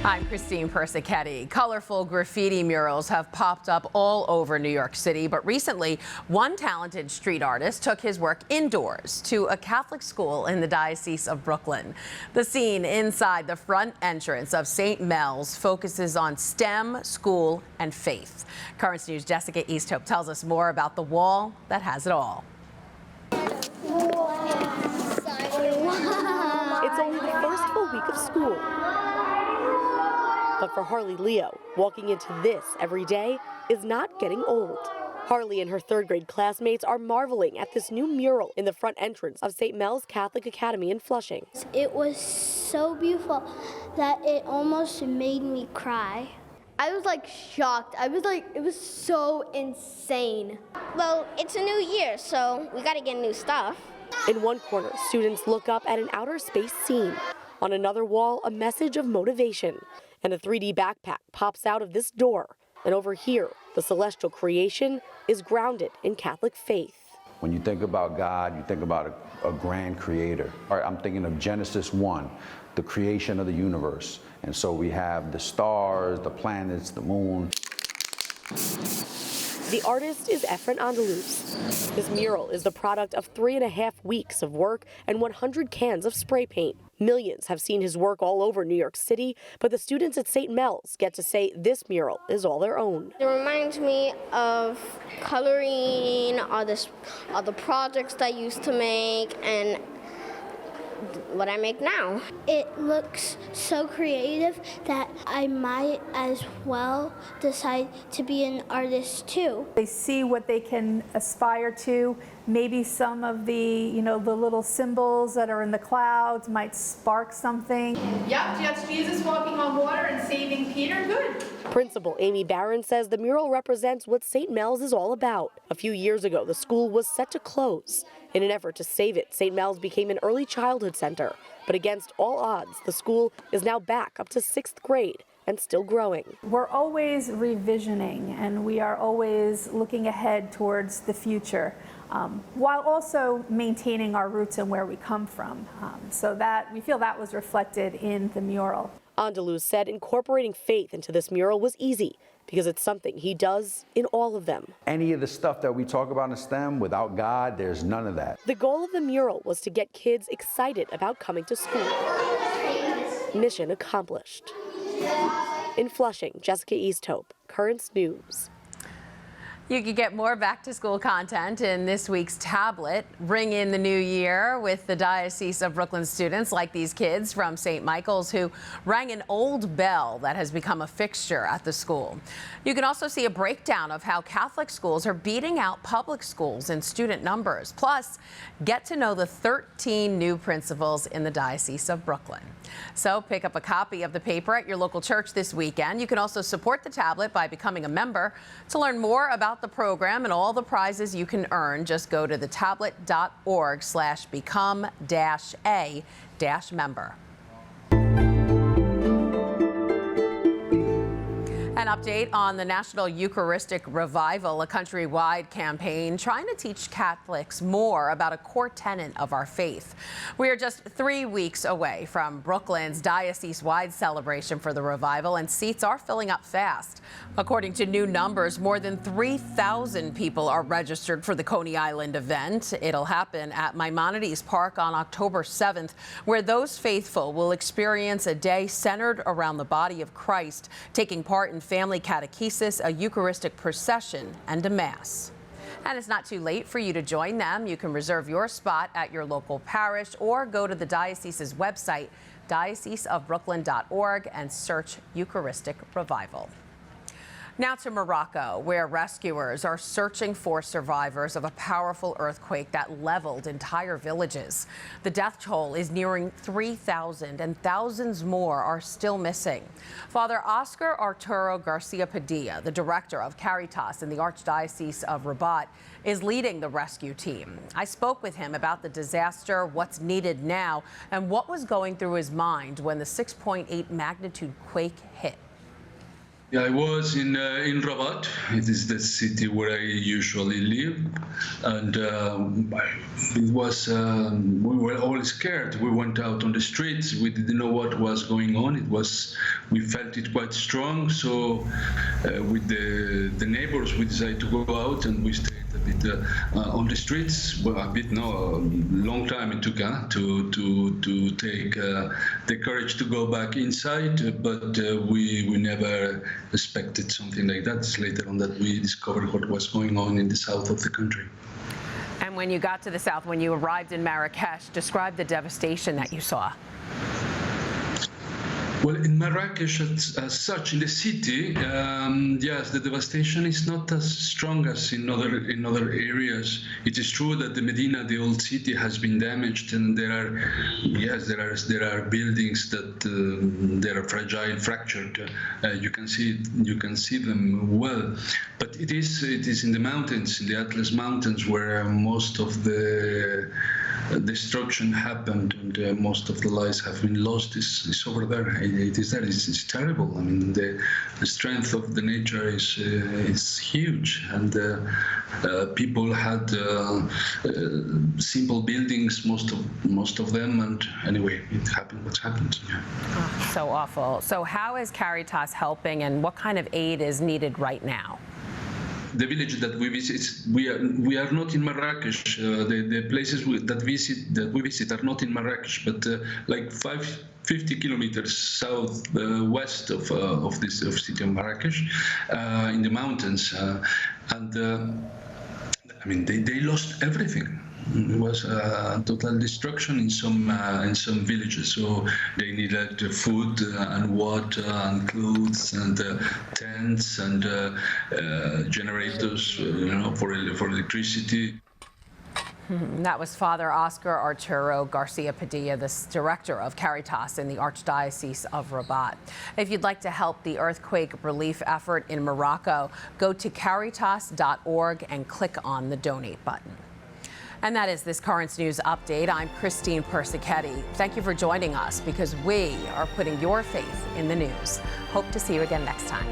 I'm Christine Persichetti. Colorful graffiti murals have popped up all over New York City, but recently one talented street artist took his work indoors to a Catholic school in the Diocese of Brooklyn. The scene inside the front entrance of St. Mel's focuses on STEM, school, and faith. Currents News' Jessica Easthope tells us more about the wall that has it all. It's only the first full week of school. But for Harley Leo, walking into this every day is not getting old. Harley and her third grade classmates are marveling at this new mural in the front entrance of St. Mel's Catholic Academy in Flushing. It was so beautiful that it almost made me cry. I was shocked. It was so insane. Well, it's a new year, so we gotta get new stuff. In one corner, students look up at an outer space scene. On another wall, a message of motivation. And a 3D backpack pops out of this door. And over here, the celestial creation is grounded in Catholic faith. When you think about God, you think about a grand creator. I'm thinking of Genesis 1, the creation of the universe. And so we have the stars, the planets, the moon. The artist is Efren Andaluz. This mural is the product of 3.5 weeks of work and 100 cans of spray paint. Millions have seen his work all over New York City, but the students at St. Mel's get to say this mural is all their own. It reminds me of coloring, all the projects that I used to make, and what I make now. It looks so creative that I might as well decide to be an artist too. They see what they can aspire to. Maybe some of the, the little symbols that are in the clouds might spark something. Yep, that's Jesus walking on water and saving Peter. Good. Principal Amy Barron says the mural represents what St. Mel's is all about. A few years ago, the school was set to close. In an effort to save it, St. Mel's became an early childhood center. But against all odds, the school is now back up to 6th grade and still growing. We're always revisioning, and we are always looking ahead towards the future, while also maintaining our roots and where we come from. So that we feel that was reflected in the mural. Andaluz said incorporating faith into this mural was easy because it's something he does in all of them. Any of the stuff that we talk about in STEM, without God, there's none of that. The goal of the mural was to get kids excited about coming to school. Mission accomplished. In Flushing, Jessica Easthope, Currents News. You can get more back-to-school content in this week's tablet. Ring in the new year with the Diocese of Brooklyn students like these kids from St. Michael's who rang an old bell that has become a fixture at the school. You can also see a breakdown of how Catholic schools are beating out public schools in student numbers. Plus, get to know the 13 new principals in the Diocese of Brooklyn. So pick up a copy of the paper at your local church this weekend. You can also support the tablet by becoming a member. To learn more about the program and all the prizes you can earn, just go to thetablet.org/become-a-member. An update on the National Eucharistic Revival, a countrywide campaign trying to teach Catholics more about a core tenet of our faith. We are just 3 weeks away from Brooklyn's diocese-wide celebration for the revival, and seats are filling up fast. According to new numbers, more than 3,000 people are registered for the Coney Island event. It'll happen at Maimonides Park on October 7th, where those faithful will experience a day centered around the body of Christ, taking part in family catechesis, a Eucharistic procession, and a Mass. And it's not too late for you to join them. You can reserve your spot at your local parish or go to the diocese's website, dioceseofbrooklyn.org, and search Eucharistic Revival. Now to Morocco, where rescuers are searching for survivors of a powerful earthquake that leveled entire villages. The death toll is nearing 3,000 and thousands more are still missing. Father Oscar Arturo Garcia Padilla, the director of Caritas in the Archdiocese of Rabat, is leading the rescue team. I spoke with him about the disaster, what's needed now, and what was going through his mind when the 6.8 magnitude quake hit. Yeah, I was in Rabat. It is the city where I usually live, and it was we were all scared. We went out on the streets. We didn't know what was going on. We felt it quite strong. So with the neighbors, we decided to go out, and we stayed a bit on the streets. Well, a bit, no, a long time it took to take the courage to go back inside, but we never expected something like that. It's later on that we discovered what was going on in the south of the country. And when you got to the south, when you arrived in Marrakesh, describe the devastation that you saw. Well, in Marrakesh, as such, in the city, yes, the devastation is not as strong as in other areas. It is true that the Medina, the old city, has been damaged, and there are buildings that they are fragile, fractured. You can see them well, but it is in the mountains, in the Atlas Mountains, where most of the destruction happened, and most of the lives have been lost. Is over there. It is there. It's terrible. I mean, the strength of the nature is huge, and people had simple buildings, most of them, and anyway, it happened. What's happened? Yeah. Oh, so awful. So how is Caritas helping, and what kind of aid is needed right now? The village that we visit, we are not in Marrakesh. The places that we visit are not in Marrakesh, but like 50 kilometers southwest of this city of Marrakesh, in the mountains, and I mean they lost everything. It was total destruction in some villages. So they needed food and water and clothes and tents and generators, for electricity. That was Father Oscar Arturo Garcia Padilla, the director of Caritas in the Archdiocese of Rabat. If you'd like to help the earthquake relief effort in Morocco, go to caritas.org and click on the donate button. And that is this Currents News Update. I'm Christine Persichetti. Thank you for joining us, because we are putting your faith in the news. Hope to see you again next time.